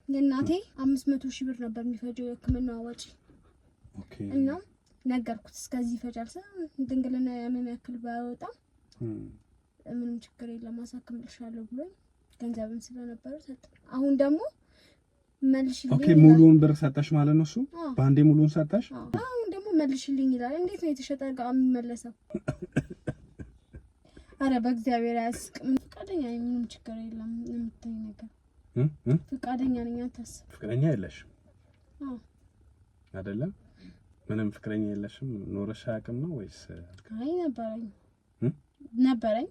የእናቴ 500,000 ብር ነበር የሚፈጀው የሕክምና ወጪ። ኦኬ እና ነገርኩት እስከዚህ ይፈጃል ድንግልና ያንን ያክል ባይወጣ ምንም ችግር የለም አሳክምልሻለሁ ብሎኝ ገንዘብም ስለነበረ ሰጠ። አሁን ደግሞ መልሽልኝ። ኦኬ ሙሉውን ብር ሰጠሽ ማለት ነው? እሱ ባንዴ ሙሉውን ሰጠሽ? አሁን ደግሞ መልሽልኝ ይላል። እንዴት ነው የተሸጠ ዕቃ የሚመለሰው? አረ በእግዚአብሔር አያስቅም። ፍቃደኛ ነኝ፣ ምንም ችግር የለም። የምትይኝ ነገር ፍቃደኛ ነኝ። አታስብ። ፍቅረኛ የለሽም? አይደለም? ምንም ፍቅረኛ የለሽም? ኖረሽ አያውቅም ነው ወይስ? አይ ነበረኝ።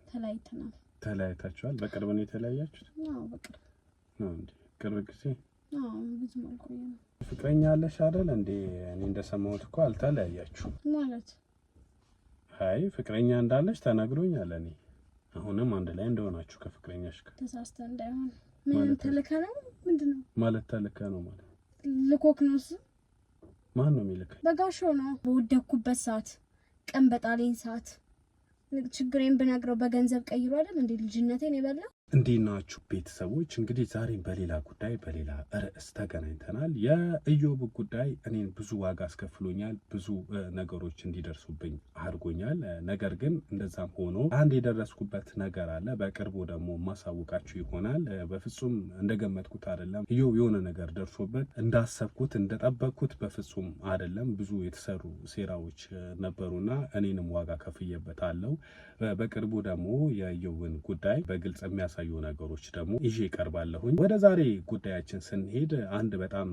ተለያይተናል። ተለያይታችኋል? በቅርብ ነው የተለያያችሁት? አዎ በቅርብ ነው። እንዴ ቅርብ ጊዜ? አዎ ብዙም አልቆየም። ፍቅረኛ አለሽ አይደል እንዴ? እኔ እንደሰማሁት እኮ አልተለያያችሁም ማለት። አይ ፍቅረኛ እንዳለሽ ተነግሮኛል። እኔ አሁንም አንድ ላይ እንደሆናችሁ ከፍቅረኛሽ ጋር ተሳስተ እንዳይሆን ምን ተልከ ነው? ምንድነው ማለት? ተልከ ነው ማለት ልኮክ ነው? ማን ነው የሚልክ? በጋሻው ነው። በወደኩበት ሰዓት ቀን በጣለኝ ሰዓት ችግሬን ብነግረው በገንዘብ ቀይሮ አይደል እንዴ ልጅነቴን የበላ። እንዴት ናችሁ ቤተሰቦች? እንግዲህ ዛሬም በሌላ ጉዳይ በሌላ ርዕስ ተገናኝተናል። የኢዮብ ጉዳይ እኔን ብዙ ዋጋ አስከፍሎኛል፣ ብዙ ነገሮች እንዲደርሱብኝ አድርጎኛል። ነገር ግን እንደዛም ሆኖ አንድ የደረስኩበት ነገር አለ። በቅርቡ ደግሞ ማሳውቃችሁ ይሆናል። በፍጹም እንደገመትኩት አይደለም። ኢዮብ የሆነ ነገር ደርሶበት እንዳሰብኩት እንደጠበቅኩት በፍጹም አይደለም። ብዙ የተሰሩ ሴራዎች ነበሩና እኔንም ዋጋ ከፍዬበታለሁ። በቅርቡ ደግሞ የኢዮብን ጉዳይ በግልጽ የሚያሳዩ ነገሮች ደግሞ ይዤ እቀርባለሁኝ። ወደ ዛሬ ጉዳያችን ስንሄድ አንድ በጣም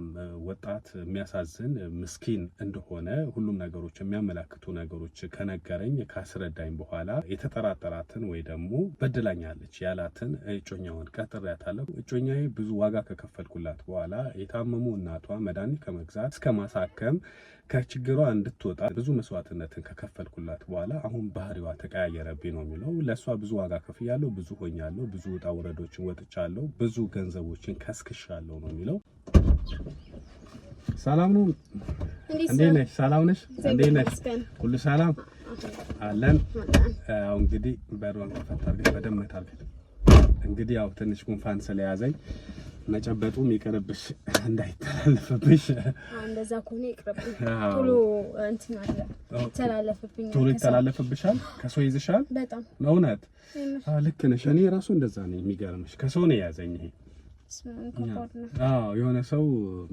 ወጣት የሚያሳዝን ምስኪን እንደሆነ ሁሉም ነገሮች የሚያመላክቱ ነገሮች ከነገረኝ ካስረዳኝ በኋላ የተጠራጠራትን ወይ ደግሞ በድላኛለች ያላትን እጮኛውን ቀጥሬያታለሁ። እጮኛዬ ብዙ ዋጋ ከከፈልኩላት በኋላ የታመሙ እናቷ መድኃኒት ከመግዛት እስከ ማሳከም ከችግሯ እንድትወጣ ብዙ መስዋዕትነትን ከከፈልኩላት በኋላ አሁን ባህሪዋ ተቀያየረብኝ ነው የሚለው። ለሷ ብዙ ዋጋ ከፍያለሁ፣ ብዙ ሆኛለሁ፣ ብዙ ውጣ ውረዶችን ወጥቻለሁ፣ ብዙ ገንዘቦችን ከስክሻለሁ ነው የሚለው። ሰላም ነው? እንዴት ነሽ? ሰላም ነሽ? እንዴት ነሽ? ሁሉ ሰላም አለን። አሁን እንግዲህ በሩን ከፈታለች በደም መታለች። እንግዲህ ያው ትንሽ ጉንፋን ስለያዘኝ መጨበጡም ይቀርብሽ እንዳይተላለፍብሽ። እንደዛ ከሆነ ይቅርብኝ። ቶሎ እንትን አለ ተላለፍብኝ። ቶሎ ይተላለፍብሻል? ከሰው ይዝሻል? በጣም ነው እውነት? ልክ ነሽ። እኔ ራሱ እንደዛ ነኝ። የሚገርምሽ ከሰው ነው ያዘኝ ይሄ። የሆነ ሰው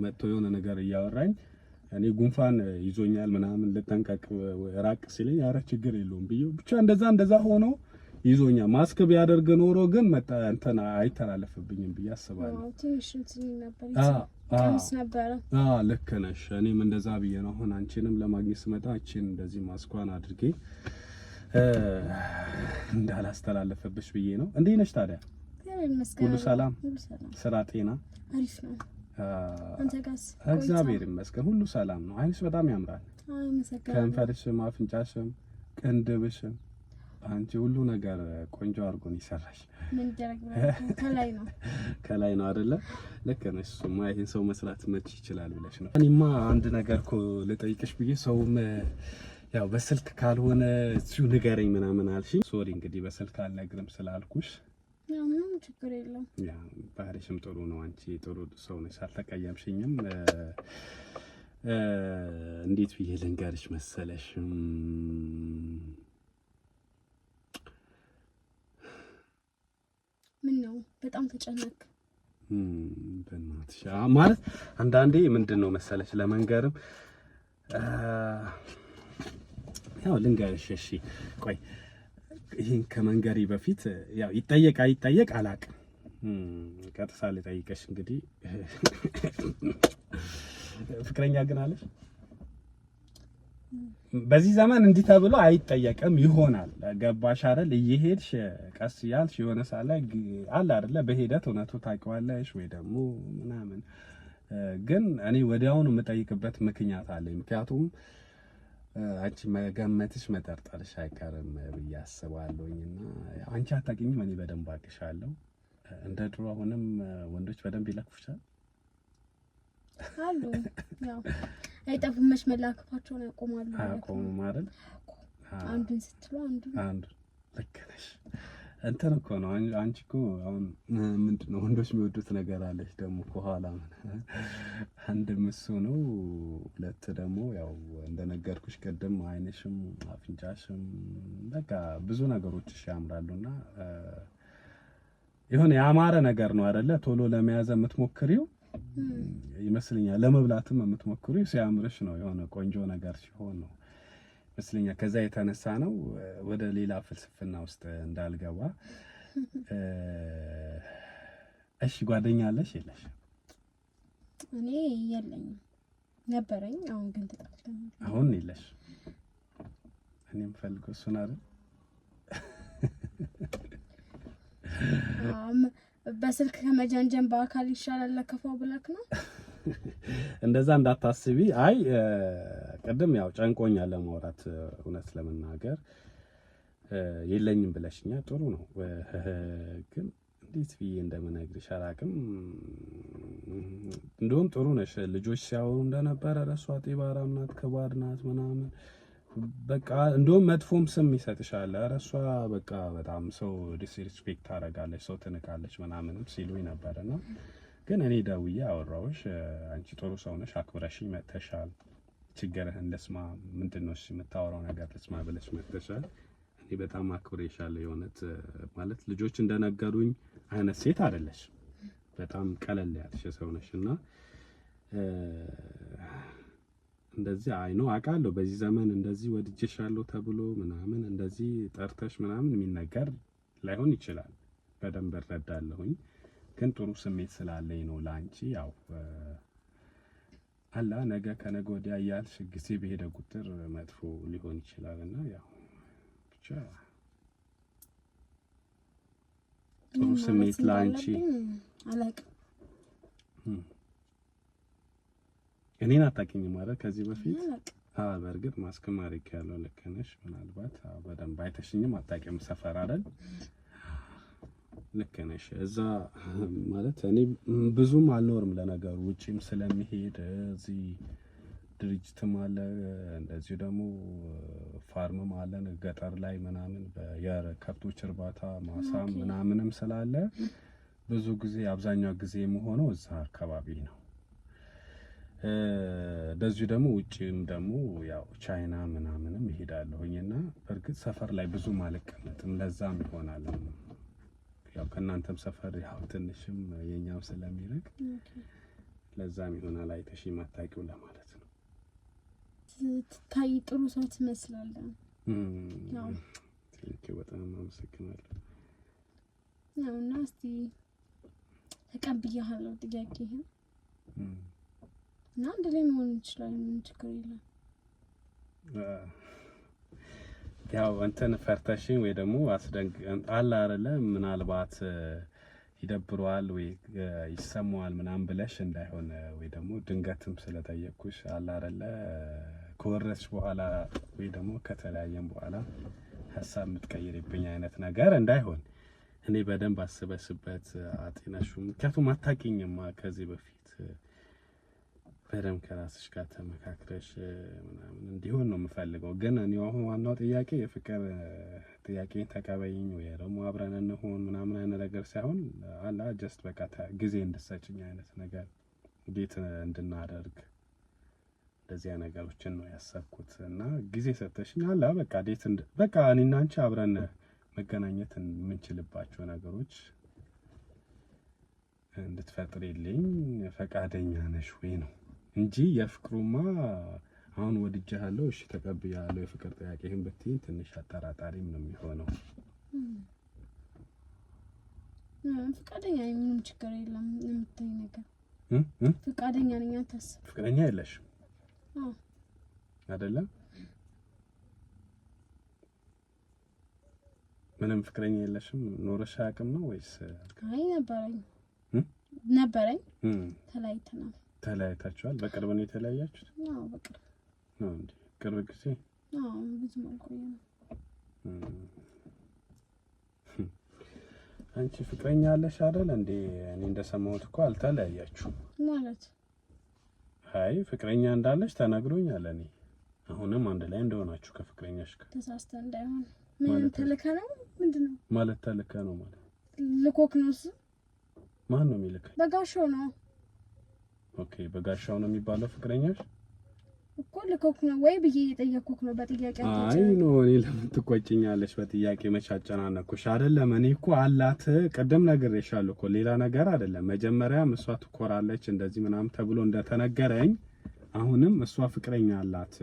መጥቶ የሆነ ነገር እያወራኝ እኔ ጉንፋን ይዞኛል ምናምን ልጠንቀቅ ራቅ ሲለኝ ኧረ ችግር የለውም ብዬ ብቻ እንደዛ ሆኖ ይዞኛል። ማስክ ቢያደርግ ኖሮ ግን መጣ እንትና አይተላለፍብኝም ብዬ አስባለሁ። ትንሽ እንትን ነበር። ልክ ነሽ። እኔም እንደዛ ብዬ ነው አሁን አንቺንም ለማግኘት ስመጣ እቺን እንደዚህ ማስኳን አድርጌ እንዳላስተላለፈብሽ ብዬ ነው። እንዴት ነሽ ታዲያ? ሁሉ ሰላም? ስራ ጤና አሪፍ ነው። አንተ ጋርስ? እግዚአብሔር ይመስገን ሁሉ ሰላም ነው። አይንሽ በጣም ያምራል። ከንፈርሽም አፍንጫሽም ቅንድብሽም አንቺ ሁሉ ነገር ቆንጆ አድርጎን ይሰራሽ። ምን ደረግ ከላይ ነው አይደለ? ልክ ነሽ። እሱማ ይሄን ሰው መስራት መች ይችላል ብለሽ ነው። እኔማ አንድ ነገር እኮ ልጠይቅሽ ብዬ ሰውም ያው በስልክ ካልሆነ እዚሁ ንገረኝ ምናምን አልሽኝ። ሶሪ እንግዲህ በስልክ አልነግርም ስላልኩሽ። ያው ምንም ችግር የለም። ያ ባህሪሽም ጥሩ ነው። አንቺ ጥሩ ሰው ነሽ፣ አልተቀየምሽኝም። እንዴት ብዬ ልንገርሽ መሰለሽ? ምን ነው በጣም ተጨነቅ? በእናትሽ ማለት አንዳንዴ ምንድነው መሰለሽ ለመንገርም ያው ልንገርሽ። እሺ ቆይ ይሄን ከመንገሪ በፊት ያው ይጠየቅ አላቅም። ቀጥታ ልጠይቅሽ እንግዲህ ፍቅረኛ ግን አለሽ? በዚህ ዘመን እንዲህ ተብሎ አይጠየቅም ይሆናል። ገባሽ አይደል? እየሄድሽ ቀስ ያልሽ የሆነ ሰዓት ላይ አለ አይደለ? በሂደት እውነቱ ታውቂዋለሽ ወይ ደግሞ ምናምን። ግን እኔ ወዲያውኑ የምጠይቅበት ምክንያት አለኝ። ምክንያቱም አንቺ መገመትሽ መጠርጠርሽ አይቀርም ብዬ አስባለሁኝና አንቺ አታውቂኝም፣ እኔ በደንብ አውቅሻለሁ። እንደ ድሮ አሁንም ወንዶች በደንብ ይለክፉሻል አሉ። ያው አይጠፉም፣ መች መላከፋቸው ነው ያቆማሉ። አቆሙ ማለት አንዱን ስትሉ አንዱ ልክ ነሽ። እንትን እኮ ነው አንቺ እኮ አሁን ምንድነው ወንዶች የሚወዱት ነገር አለች ደግሞ ከኋላ አንድም እሱ ነው። ሁለት ደግሞ ያው እንደነገርኩሽ ቅድም አይንሽም አፍንጫሽም በቃ ብዙ ነገሮችሽ ያምራሉና የሆነ ያማረ ነገር ነው አይደለ? ቶሎ ለመያዝ የምትሞክሪው ይመስልኛል፣ ለመብላትም የምትሞክሪው ሲያምርሽ ነው። የሆነ ቆንጆ ነገር ሲሆን ነው ይመስለኛል። ከዛ የተነሳ ነው ወደ ሌላ ፍልስፍና ውስጥ እንዳልገባ። እሺ ጓደኛ አለሽ የለሽ? እኔ የለኝም፣ ነበረኝ፣ አሁን ግን ተጣልተን። አሁን የለሽ? እኔም ፈልገው እሱን አይደል? በስልክ ከመጀንጀን በአካል ይሻላል ለከፋው ብለክ ነው? እንደዛ እንዳታስቢ። አይ ቅድም ያው ጨንቆኛል ለማውራት፣ እውነት ለመናገር የለኝም ብለሽኛ ጥሩ ነው። ግን እንዴት ብዬ እንደምነግርሽ አላውቅም። እንደውም ጥሩ ነሽ። ልጆች ሲያወሩ እንደነበረ ረሷ ጤባራም ናት ከባድ ናት ምናምን በቃ እንደውም መጥፎም ስም ይሰጥሻል። ረሷ በቃ በጣም ሰው ዲስሪስፔክት ታደርጋለች፣ ሰው ትንቃለች ምናምንም ሲሉኝ ነበርና ግን እኔ ደውዬ አወራሁሽ። አንቺ ጥሩ ሰው ነሽ፣ አክብረሽኝ መጥተሻል። ችግርህን ልስማ፣ ምንድነው እሺ የምታወራው ነገር ልስማ ብለሽ መጥተሻል። እኔ በጣም አክብሬሻለሁ። የእውነት ማለት ልጆች እንደነገሩኝ አይነት ሴት አይደለሽ። በጣም ቀለል ያልሽ ሰው ነሽና እንደዚህ አይኖ አውቃለሁ። በዚህ ዘመን እንደዚህ ወድጄሻለሁ ተብሎ ምናምን እንደዚህ ጠርተሽ ምናምን የሚነገር ላይሆን ይችላል። በደንብ እረዳለሁኝ። ግን ጥሩ ስሜት ስላለኝ ነው ላንቺ። ያው አላ ነገ ከነገ ወዲያ እያልሽ ጊዜ በሄደ ቁጥር መጥፎ ሊሆን ይችላልና ያው ብቻ ጥሩ ስሜት ላንቺ አላውቅም። እኔን አታውቂኝም ማለት ከዚህ በፊት? በእርግጥ ማስክም አድርጌያለሁ። ልክ ነሽ። ምናልባት በደንብ አይተሽኝም አታውቂም። ሰፈር አይደል? ልክ ነሽ። እዛ ማለት እኔ ብዙም አልኖርም ለነገሩ፣ ውጪም ስለሚሄድ እዚህ ድርጅትም አለ፣ እንደዚሁ ደግሞ ፋርምም አለን ገጠር ላይ ምናምን የከብቶች እርባታ ማሳም ምናምንም ስላለ ብዙ ጊዜ አብዛኛው ጊዜ የምሆነው እዛ አካባቢ ነው። እንደዚሁ ደግሞ ውጪም ደግሞ ያው ቻይና ምናምንም ይሄዳለሁኝና በእርግጥ ሰፈር ላይ ብዙም አልቀመጥም። ለዛም ይሆናል ያው ከእናንተም ሰፈር ያው ትንሽም የኛው ስለሚርቅ ለዛም ይሆናል አይተሽ የማታውቂው ለማለት ነው። ትታይ ጥሩ ሰው ትመስላለህ። ያው ቴንኪው በጣም አመሰግናለሁ። ያውና እስቲ ተቀብያለሁ ጥያቄህን እና አንድ ላይ መሆን ይችላል። ምን ችግር የለም። ያው እንትን ፈርተሽኝ ወይ ደግሞ አስደንግ አለ አይደለ? ምናልባት ይደብረዋል ወይ ይሰማዋል ምናምን ብለሽ እንዳይሆን ወይ ደግሞ ድንገትም ስለጠየቅኩሽ አለ አይደለ? ከወረድሽ በኋላ ወይ ደግሞ ከተለያየም በኋላ ሀሳብ የምትቀይርብኝ አይነት ነገር እንዳይሆን እኔ በደንብ አስበስበት አጤናሹ። ምክንያቱም አታውቂኝማ ከዚህ በፊት በደንብ ከራስሽ ጋር ተመካክረሽ ምናምን እንዲሆን ነው የምፈልገው። ግን እኔ አሁን ዋናው ጥያቄ የፍቅር ጥያቄን ተቀበይኝ ወይ ደግሞ አብረን እንሆን ምናምን አይነት ነገር ሳይሆን አላ ጀስት በቃ ጊዜ እንድትሰጭኝ አይነት ነገር እንዴት እንድናደርግ እንደዚያ ነገሮችን ነው ያሰብኩት። እና ጊዜ ሰጥተሽኝ አላ በቃ ዴት በቃ እኔና አንቺ አብረን መገናኘት የምንችልባቸው ነገሮች እንድትፈጥሪልኝ ፈቃደኛ ነሽ ወይ ነው እንጂ የፍቅሩማ አሁን ወድጄሃለሁ እሺ ተቀብያለሁ የፍቅር ጥያቄህን ብትይኝ ትንሽ አጠራጣሪም ነው የሚሆነው። ፈቃደኛ ነኝ፣ ምንም ችግር የለም። የምትይኝ ነገር ፈቃደኛ ነኝ። አታስብ። ፍቅረኛ የለሽም? አዎ አይደለም? ምንም ፍቅረኛ የለሽም? ኖረሽ አያውቅም ነው ወይስ? አይ ነበረኝ ተለያይተናል። ተለያይታችኋል? በቅርብ ነው የተለያያችሁት? አዎ በቅርብ ነው። እንዴ ቅርብ ጊዜ? አዎ ብዙም አልቆየም። አንቺ ፍቅረኛ አለሽ አይደል እንዴ? እኔ እንደሰማሁት እኮ አልተለያያችሁም ማለት። አይ ፍቅረኛ እንዳለሽ ተነግሮኛል። እኔ አሁንም አንድ ላይ እንደሆናችሁ ከፍቅረኛሽ ጋር ተሳስተ እንዳይሆን ምን ተልከ ነው ምንድነው ማለት ተልከ ነው ማለት ልኮክ ነው እሱ ማን ነው የሚልክ በጋሻው ነው ኦኬ በጋሻው ነው የሚባለው ፍቅረኛሽ እኮ ልኮክ ነው ወይ ብዬ እየጠየቅኩክ ነው በጥያቄ አይ ነው እኔ ለምን ትቆጭኛለሽ በጥያቄ መቻጨናነኩሽ አይደለም እኔ እኮ አላት ቀደም ነግሬሻለሁ እኮ ሌላ ነገር አይደለም መጀመሪያም እሷ ትኮራለች እንደዚህ ምናምን ተብሎ እንደተነገረኝ አሁንም እሷ ፍቅረኛ አላት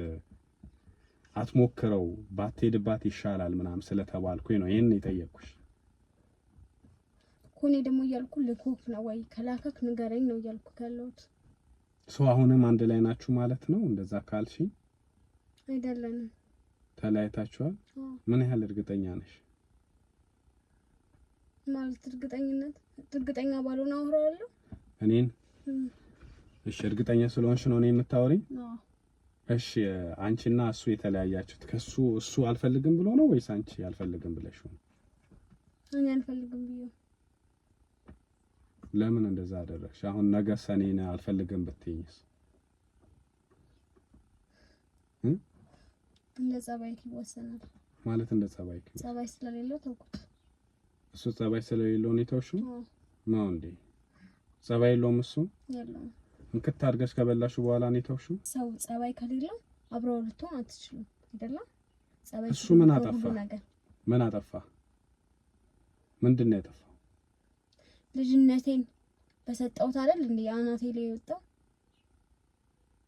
አትሞክረው ባትሄድባት ይሻላል ምናምን ስለተባልኩኝ ነው ይሄን የጠየቅኩሽ ኮኔ ደግሞ ያልኩ ልኮክ ነው ወይ ከላከክ ንገረኝ ነው ያልኩ ካለውት ሶ አሁንም አንድ ላይ ናችሁ ማለት ነው እንደዛ ካልሽ አይደለም ተለያይታችኋል ምን ያህል እርግጠኛ ነሽ ማለት እርግጠኛ ባልሆነ አወራለሁ እኔን እሺ እርግጠኛ ስለሆንሽ ነው እኔን የምታወሪኝ እሺ አንቺና እሱ የተለያያችሁት ከሱ እሱ አልፈልግም ብሎ ነው ወይስ አንቺ አልፈልግም ብለሽ ነው እኔ አልፈልግም ብዬ ለምን እንደዛ አደረግሽ አሁን ነገ ሰኔን አልፈልግም ብትይኝስ እንደ ጸባይ ይወሰናል ማለት እንደ ጸባይ ስለሌለው ተውኩት እሱ ጸባይ ስለሌለው ነው የተውሽው ነው እንዴ ጸባይ የለውም እሱ የለውም እንክት አድርገሽ ከበላሽው በኋላ ነው የተውሽው ሰው ጸባይ ከሌለው አብረው ልትሆን አትችሉም አይደለ ጸባይ እሱ ምን አጠፋ ምንድነው ያጠፋው ልጅነቴን በሰጠውት አይደል እንዴ አናቴ ላይ ወጣው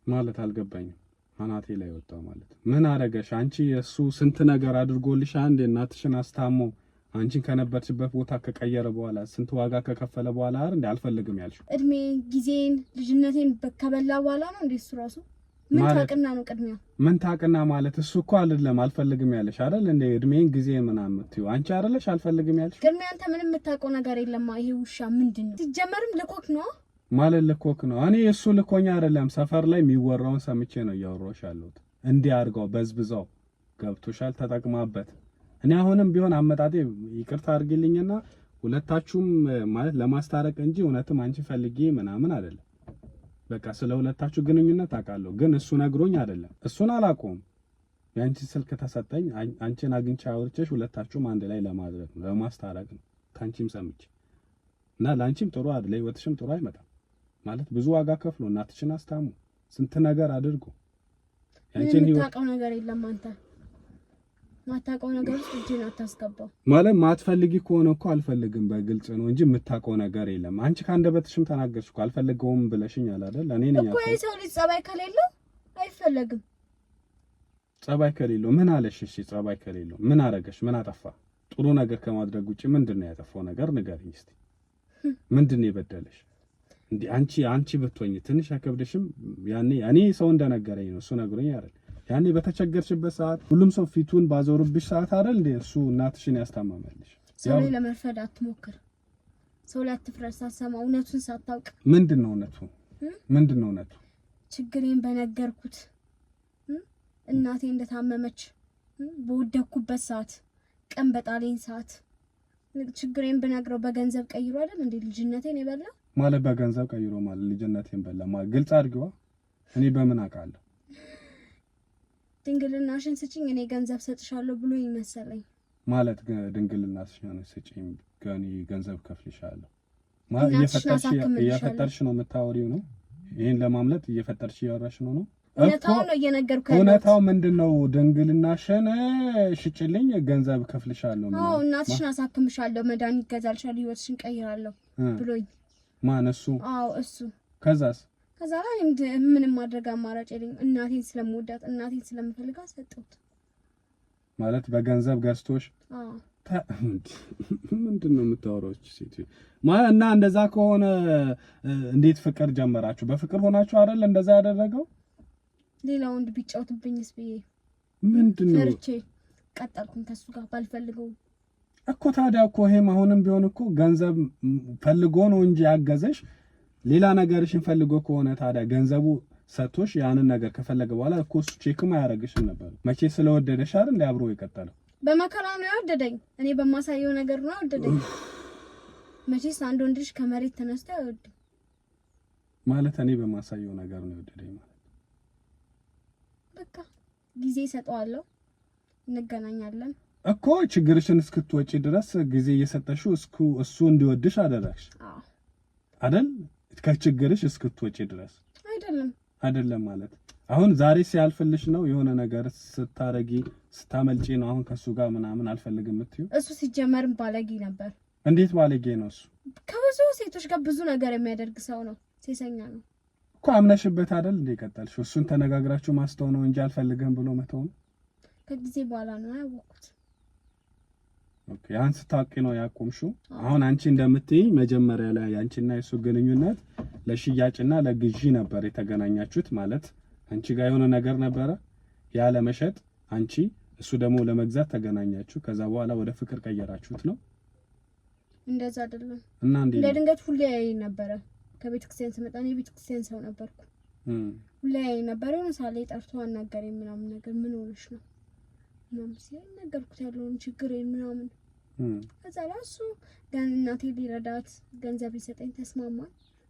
ማለት አልገባኝም አናቴ ላይ ወጣው ማለት ምን አረጋሽ አንቺ እሱ ስንት ነገር አድርጎልሽ አንዴ እናትሽን አስታሞ አንቺን ከነበርሽበት ቦታ ከቀየረ በኋላ ስንት ዋጋ ከከፈለ በኋላ አይደል እንዴ አልፈልግም ያልሽው እድሜ ጊዜን ልጅነቴን በከበላ በኋላ ነው እንዴ እሱ ራሱ ምን ታቅና ነው ቅድሚያ ምን ታቅና ማለት እሱ እኮ አይደለም አልፈልግም ያለሽ አይደል እንዴ እድሜን ጊዜ ምናምን ምትዩ አንቺ አይደለሽ አልፈልግም ያልሽ ቅድሚያ አንተ ምንም የምታውቀው ነገር የለም ይሄ ውሻ ምንድነው ሲጀመርም ልኮክ ነው ማለት ልኮክ ነው እኔ እሱ ልኮኛ አይደለም ሰፈር ላይ የሚወራውን ሰምቼ ነው እያወራሁሽ ያለሁት እንዲህ አድርገው በዝብዛው ገብቶሻል ተጠቅማበት እኔ አሁንም ቢሆን አመጣጤ ይቅርታ አድርጊልኝና ሁለታችሁም ማለት ለማስታረቅ እንጂ እውነትም አንቺ ፈልጌ ምናምን አይደለም በቃ ስለ ሁለታችሁ ግንኙነት አውቃለሁ ግን እሱ ነግሮኝ አይደለም እሱን አላቆም ያንቺ ስልክ ተሰጠኝ አንቺን አግኝቼ አውርቼሽ ሁለታችሁም አንድ ላይ ለማድረግ ነው ለማስታረቅ ነው ታንቺም ሰምቼ እና ላንቺም ጥሩ አይደለ ወጥሽም ጥሩ አይመጣም ማለት ብዙ ዋጋ ከፍሎ እናትሽን አስታሙ ስንት ነገር አድርጎ ያንቺን ህይወት ታውቀው ነገር የለም አንተ ማታውቀው ነገር ውስጥ እጅን አታስገባው ማለት ማትፈልጊ ከሆነ እኮ አልፈልግም በግልጽ ነው እንጂ የምታውቀው ነገር የለም አንቺ ካንደበትሽም ተናገርሽ እኮ አልፈልገውም ብለሽኛል አይደል እኔ ነኝ እኮ የሰው ልጅ ጸባይ ከሌለው አይፈልግም ጸባይ ከሌለው ምን አለሽ እሺ ጸባይ ከሌለው ምን አረገሽ ምን አጠፋ ጥሩ ነገር ከማድረግ ውጪ ምንድነው ያጠፋው ነገር ንገሪኝ እስቲ ምንድነው የበደለሽ እንዴ አንቺ ብትወኝ ትንሽ አከብደሽም ያኔ እኔ ሰው እንደነገረኝ ነው እሱ ነግሮኝ አይደል ያኔ በተቸገርሽበት ሰዓት ሁሉም ሰው ፊቱን ባዞርብሽ ሰዓት አይደል እንዴ እሱ እናትሽን ያስታማማልሽ ሰው ላይ ለመፍረድ አትሞክር ሰው ላይ አትፍረድ ሳትሰማ እውነቱን ሳታውቅ ምንድነው እውነቱ ችግሬን በነገርኩት እናቴ እንደታመመች በወደኩበት ሰዓት ቀን በጣለኝ ሰዓት ችግሬን በነግረው በገንዘብ ቀይሮ አይደል እንዴ ልጅነቴን የበላ ማለት በገንዘብ ቀይሮ ማለት ልጅነቴን በላ ማለት ግልጽ አድርጊዋ እኔ በምን አውቃለሁ ድንግልናሽን ስጪኝ እኔ ገንዘብ ሰጥሻለሁ ብሎ ይመሰለኝ ማለት ድንግልናሽን ስጪኝ ገኒ ገንዘብ ከፍልሻለሁ ማለት እየፈጠርሽ ነው የምታወሪው ነው ይሄን ለማምለጥ እየፈጠርሽ ያወራሽ ነው እውነታው ነው እየነገርኩ ያለው እውነታው ምንድነው ድንግልናሽን ሽጭልኝ ገንዘብ ከፍልሻለሁ ነው አዎ እናትሽን አሳክምሻለሁ መድኃኒት ገዛልሻለሁ ህይወትሽን ቀይራለሁ ብሎኝ ማን እሱ አዎ እሱ ከዛ ላይ ምንም ማድረግ አማራጭ የለኝም እናቴን ስለምወዳት እናቴን ስለምፈልጋት ሰጠሁት ማለት በገንዘብ ገዝቶሽ አዎ ምንድነው የምታወራው ሴት ማለት እና እንደዛ ከሆነ እንዴት ፍቅር ጀመራችሁ በፍቅር ሆናችሁ አይደል እንደዛ ያደረገው ሌላ ወንድ ቢጫወትብኝስ ብዬ ምንድነው ፈርቼ ቀጠልኩኝ ከሱ ጋር ባልፈልገው እኮ ታዲያ እኮ ይሄም አሁንም ቢሆን እኮ ገንዘብ ፈልጎ ነው እንጂ ያገዘሽ ሌላ ነገርሽን ፈልጎ ከሆነ ታዲያ ገንዘቡ ሰጥቶሽ ያንን ነገር ከፈለገ በኋላ እኮ እሱ ቼክም አያረግሽም ነበር መቼ ስለወደደሽ አይደል እንደ አብሮ የቀጠለው በመከራ ነው ያወደደኝ እኔ በማሳየው ነገር ነው ያወደደኝ መቼስ አንድ ወንድ ልጅ ከመሬት ተነስቶ አይወድም ማለት እኔ በማሳየው ነገር ነው ያወደደኝ ማለት በቃ ጊዜ ሰጠዋለሁ እንገናኛለን እኮ ችግርሽን እስክትወጪ ድረስ ጊዜ እየሰጠሽው እሱ እንዲወድሽ አደረግሽ አይደል? ከችግርሽ እስክትወጪ ድረስ አይደለም ማለት አሁን ዛሬ ሲያልፍልሽ ነው የሆነ ነገር ስታረጊ ስታመልጪ ነው አሁን ከሱ ጋር ምናምን አልፈልግም እትዩ። እሱ ሲጀመርም ባለጌ ነበር። እንዴት ባለጌ ነው? እሱ ከብዙ ሴቶች ጋር ብዙ ነገር የሚያደርግ ሰው ነው። ሴሰኛ ነው እኮ። አምነሽበት አይደል እንዴ ቀጠልሽ? እሱን ተነጋግራችሁ ማስተው ነው እንጂ አልፈልግም ብሎ መተው ነው። ከጊዜ በኋላ ነው ያወቅኩት። ኦኬ ያን ስታውቂ ነው ያቆምሽው? አሁን አንቺ እንደምትይ መጀመሪያ ላይ አንቺና የሱ ግንኙነት ለሽያጭና ለግዢ ነበር የተገናኛችሁት ማለት አንቺ ጋር የሆነ ነገር ነበረ ያለ መሸጥ አንቺ እሱ ደግሞ ለመግዛት ተገናኛችሁ። ከዛ በኋላ ወደ ፍቅር ቀየራችሁት ነው? እንደዛ አይደለም። እና እንዴ ለድንገት ሁሌ ያይ ነበረ። ከቤተ ክርስቲያን ስመጣ እኔ ቤተ ክርስቲያን ሰው ነበርኩ። ሁሌ ያይ ነበረ። ሳሌ ጠርቶ አናገረኝ ምናምን ነገር ምን ሆነሽ ነው ምናምን ሲል ነገርኩት ያለውን ችግር ምናምን። ከዛ ላይ እሱ እናቴ ሊረዳት ገንዘብ ሊሰጠኝ ተስማማ።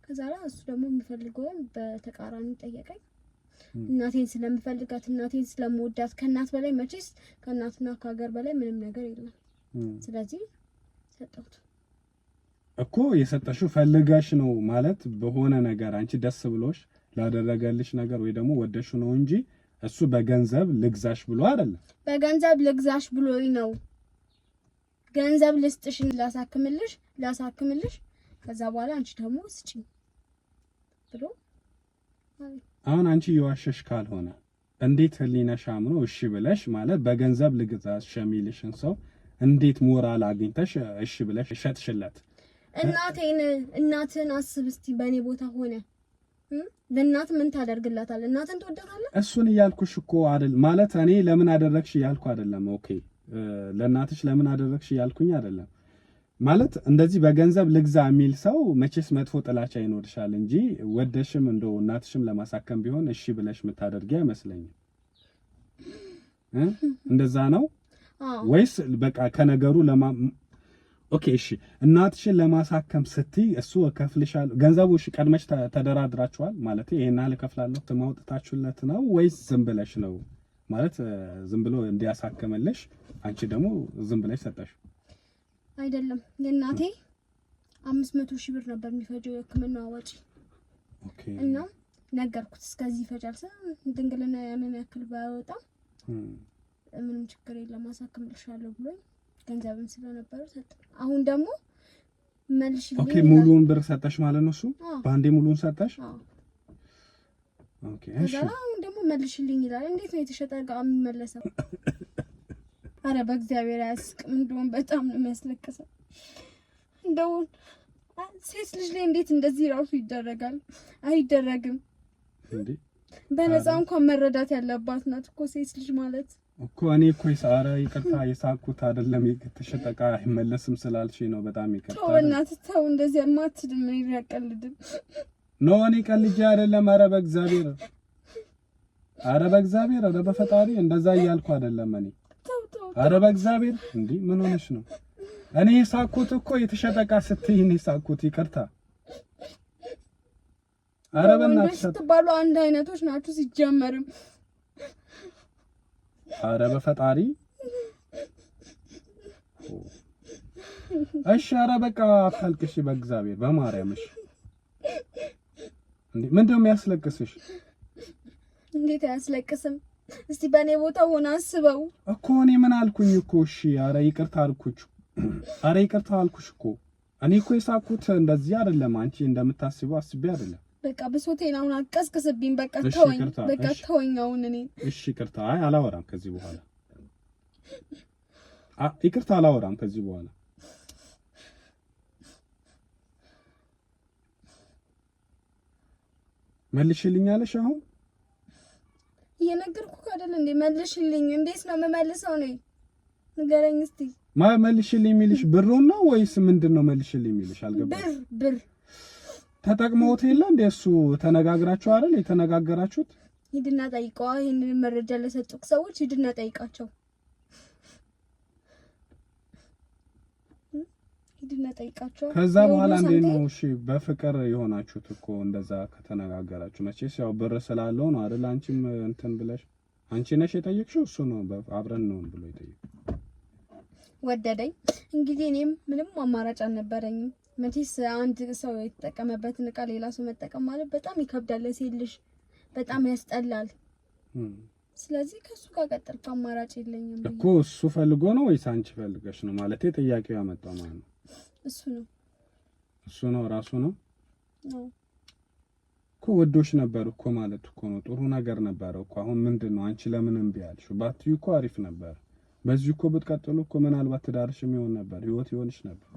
ከዛ ላይ እሱ ደግሞ የሚፈልገውን በተቃራኒ ጠየቀኝ። እናቴን ስለምፈልጋት እናቴን ስለምወዳት ከእናት በላይ መቼስ ከእናትና ከሀገር በላይ ምንም ነገር የለም። ስለዚህ ሰጠሁት እኮ። የሰጠሽው ፈልጋሽ ነው ማለት በሆነ ነገር አንቺ ደስ ብሎሽ ላደረገልሽ ነገር ወይ ደግሞ ወደሽ ነው እንጂ እሱ በገንዘብ ልግዛሽ ብሎ አይደለም። በገንዘብ ልግዛሽ ብሎኝ ነው። ገንዘብ ልስጥሽን ላሳክምልሽ ከዛ በኋላ አንቺ ደግሞ ስጪኝ ብሎ። አሁን አንቺ የዋሸሽ ካልሆነ እንዴት ህሊናሽ አምኖ እሺ ብለሽ ማለት በገንዘብ ልግዛሽ የሚልሽን ሰው እንዴት ሞራል አግኝተሽ እሺ ብለሽ ሸጥሽለት? እናትን አስብ እስቲ በእኔ ቦታ ሆነ ለእናት ምን ታደርግላታለህ? እናትን ትወዳታለህ? እሱን እያልኩሽ እኮ አይደል ማለት እኔ ለምን አደረግሽ እያልኩ አይደለም። ኦኬ ለእናትሽ ለምን አደረግሽ እያልኩኝ አይደለም ማለት እንደዚህ በገንዘብ ልግዛ የሚል ሰው መቼስ መጥፎ ጥላቻ ይኖርሻል እንጂ ወደሽም እንደው እናትሽም ለማሳከም ቢሆን እሺ ብለሽ የምታደርጊ አይመስለኝም። እንደዛ ነው ወይስ በቃ ከነገሩ ኦኬ እሺ እናትሽን ለማሳከም ስትይ እሱ እከፍልሻለሁ ገንዘቡ እሺ ቀድመሽ ተደራድራችኋል ማለት ይሄን ያህል እከፍላለሁ ማውጣታችሁለት ነው ወይስ ዝም ብለሽ ነው ማለት ዝም ብሎ እንዲያሳከመልሽ አንቺ ደግሞ ዝም ብለሽ ሰጠሽ? አይደለም የእናቴ 500 ሺህ ብር ነበር የሚፈጀው የሕክምና ወጪ። ኦኬ እና ነገርኩት እስከዚህ ይፈጃል ድንግልና ያንን ያክል ባይወጣ ምንም ችግር የለም አሳክምልሻለሁ ብሎኝ ገንዘብም ስለነበረ ሰጠ። አሁን ደግሞ መልሽልኝ። ኦኬ ሙሉውን ብር ሰጠሽ ማለት ነው? እሱ በአንዴ ሙሉውን ሰጠሽ? ኦኬ እሺ። አሁን ደግሞ መልሽልኝ ይላል። እንዴት ነው የተሸጠ ዕቃ የሚመለሰው? አረ በእግዚአብሔር አያስቅም። እንደውም በጣም ነው የሚያስለቅሰው። እንደው ሴት ልጅ ላይ እንዴት እንደዚህ ራሱ ይደረጋል? አይደረግም እንዴ! በነፃ እንኳን መረዳት ያለባት ናት እኮ ሴት ልጅ ማለት እኮ። እኔ እኮ ሳራ ይቅርታ የሳኩት አይደለም የተሸጠ ዕቃ አይመለስም ስላልሽኝ ነው። በጣም ይቅርታ። ተው እናትህ ተው፣ እንደዚህ ማትድም ምን ይረቀልድም ነው። እኔ ቀልጄ አይደለም። አረ በእግዚአብሔር ኧረ በፈጣሪ እንደዛ እያልኩ አይደለም እኔ። ኧረ በእግዚአብሔር እንዴ ምን ሆነሽ ነው? እኔ ሳኩት እኮ የተሸጠ ዕቃ ስትይ እኔ ሳኩት። ይቅርታ። ኧረ በእናትሽ ስትባሉ አንድ አይነቶች ናችሁ ሲጀመርም። ኧረ በፈጣሪ እሺ። ኧረ በቃ አታልቅሽ በእግዚአብሔር በማርያምሽ። እንዴ ምንድነው የሚያስለቅስሽ? እንዴት አያስለቅስም? እስቲ በእኔ ቦታ ሆነ አስበው እኮ። እኔ ምን አልኩኝ እኮ? እሺ ኧረ ይቅርታ አልኩሽ። ኧረ ይቅርታ አልኩሽ እኮ። እኔ እኮ የሳኩት እንደዚህ አይደለም። አንቺ እንደምታስበው አስቤ አይደለም። በቃ ብሶቴን አሁን አቀስቅስብኝ። በቃ ተወኝ፣ በቃ ተወኝ አሁን እኔ። እሺ ይቅርታ። አይ አላወራም ከዚህ በኋላ። ይቅርታ አላወራም ከዚህ በኋላ። መልሽልኛለሽ አሁን እየነገርኩህ አይደል እንዴ? መልሽልኝ። እንዴት ነው የምመልሰው? ነኝ ንገረኝ እስቲ። መልሽልኝ የሚልሽ ብሩን ነው ወይስ ምንድነው መልሽልኝ የሚልሽ? አልገባኝ። ብር ተጠቅመውት የለ እንደ እሱ ተነጋግራችሁ አይደል የተነጋገራችሁት? ሂድና ጠይቀዋ። ይሄንን መረጃ ለሰጡክ ሰዎች ሂድና ጠይቃቸው። ሂድና ጠይቃቸው። ከዛ በኋላ እንዴት ነው እሺ በፍቅር የሆናችሁት እኮ እንደዛ ከተነጋገራችሁ? መቼስ ያው ብር ስላለው ነው አይደል? አንቺም እንትን ብለሽ አንቺ ነሽ የጠየቅሽው? እሱ ነው አብረን ነው ብሎ የጠየቀው? ወደደኝ። እንግዲህ እኔም ምንም አማራጭ አልነበረኝም። መቼስ አንድ ሰው የተጠቀመበትን እቃ ሌላ ሰው መጠቀም ማለት በጣም ይከብዳል። ለሴት ልጅ በጣም ያስጠላል። ስለዚህ ከሱ ጋር ቀጠልኩ። አማራጭ የለኝም እኮ። እሱ ፈልጎ ነው ወይስ አንቺ ፈልገሽ ነው? ማለቴ ጥያቄው ያመጣው ማለት ነው። እሱ ነው ራሱ ነው እኮ። ወዶሽ ነበር እኮ ማለት እኮ ነው። ጥሩ ነገር ነበር እኮ። አሁን ምንድነው አንቺ ለምን እምቢ አልሽው? ባትዩ እኮ አሪፍ ነበር። በዚህ እኮ ብትቀጥሉ እኮ ምናልባት ትዳርሽ የሚሆን ነበር፣ ህይወት ይሆንሽ ነበር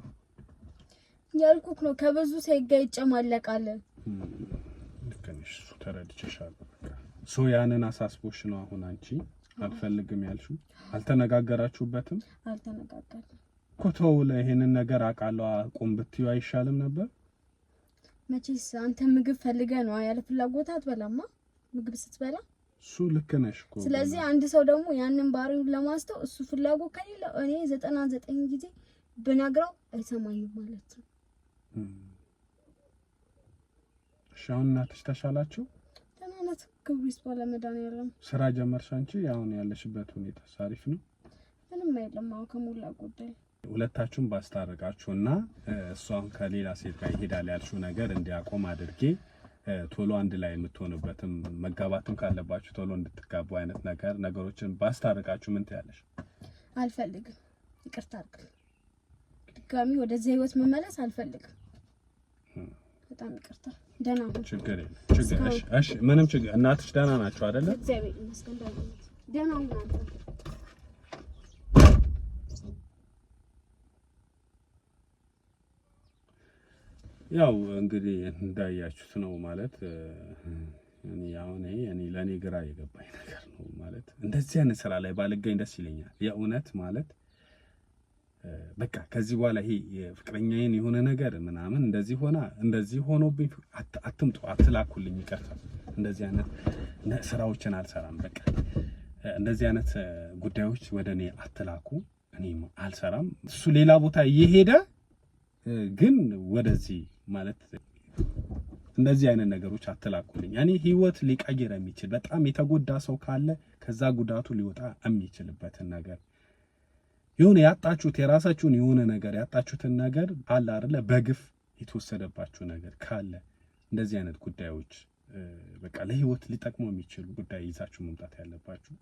ያልኩክ ነው። ከብዙ ሴት ጋር ይጨማለቃል። ልክ ነሽ። እሱ ተረድቼሻለሁ። ሶ ያንን አሳስቦሽ ነው አሁን አንቺ አልፈልግም ያልሽው? አልተነጋገራችሁበትም? አልተነጋገርንም እኮ። ተው፣ ይሄንን ነገር አውቃለሁ አቁም ብትዩ አይሻልም ነበር? መቼስ አንተ ምግብ ፈልገህ ነው ያለ ፍላጎት አትበላማ። ምግብ ስትበላ እሱ ልክ ነሽ እኮ። ስለዚህ አንድ ሰው ደግሞ ያንን ባህሪውን ለማስተው እሱ ፍላጎት ከሌለ እኔ 99 ጊዜ ብነግረው አይሰማኝም ማለት ነው። ሻውን እናትሽ ተሻላችሁ? ተናናት ክብሩ ይስፋ ለመድኃኒዓለም። ስራ ጀመርሽ አንቺ? አሁን ያለሽበት ሁኔታ አሪፍ ነው? ምንም አይደለም። አሁን ከሞላ ጎደል ሁለታችሁም ባስታረቃችሁና እሷን ከሌላ ሴት ጋር ይሄዳል ያልሽው ነገር እንዲያቆም አድርጌ ቶሎ አንድ ላይ የምትሆንበትም መጋባትም ካለባችሁ ቶሎ እንድትጋቡ አይነት ነገሮችን ባስታረቃችሁ ምን ትያለሽ? አልፈልግም። ይቅርታ አድርግ። ድጋሚ ወደዚህ ህይወት መመለስ አልፈልግም። በጣም ይቅርታ። ደህና ነው። ችግር የለም። እሺ፣ ምንም ችግር። እናትሽ ደህና ናቸው አይደለ? እግዚአብሔር ይመስገን ደህና ናቸው። ያው እንግዲህ እንዳያችሁት ነው ማለት እኔ ለኔ ግራ የገባኝ ነገር ነው ማለት እንደዚህ አይነት ስራ ላይ ባልገኝ ደስ ይለኛል የእውነት ማለት በቃ ከዚህ በኋላ ይሄ የፍቅረኛዬን የሆነ ነገር ምናምን እንደዚህ ሆኖብኝ አትምጡ፣ አትላኩልኝ፣ ይቅርታ እንደዚህ አይነት ስራዎችን አልሰራም። በቃ እንደዚህ አይነት ጉዳዮች ወደኔ አትላኩ፣ እኔም አልሰራም። እሱ ሌላ ቦታ እየሄደ ግን ወደዚህ ማለት እንደዚህ አይነት ነገሮች አትላኩልኝ። እኔ ህይወት ሊቀይር የሚችል በጣም የተጎዳ ሰው ካለ ከዛ ጉዳቱ ሊወጣ የሚችልበትን ነገር የሆነ ያጣችሁት የራሳችሁን የሆነ ነገር ያጣችሁትን ነገር አለ አይደለ፣ በግፍ የተወሰደባችሁ ነገር ካለ እንደዚህ አይነት ጉዳዮች በቃ ለህይወት ሊጠቅሙ የሚችሉ ጉዳይ ይዛችሁ መምጣት ያለባችሁ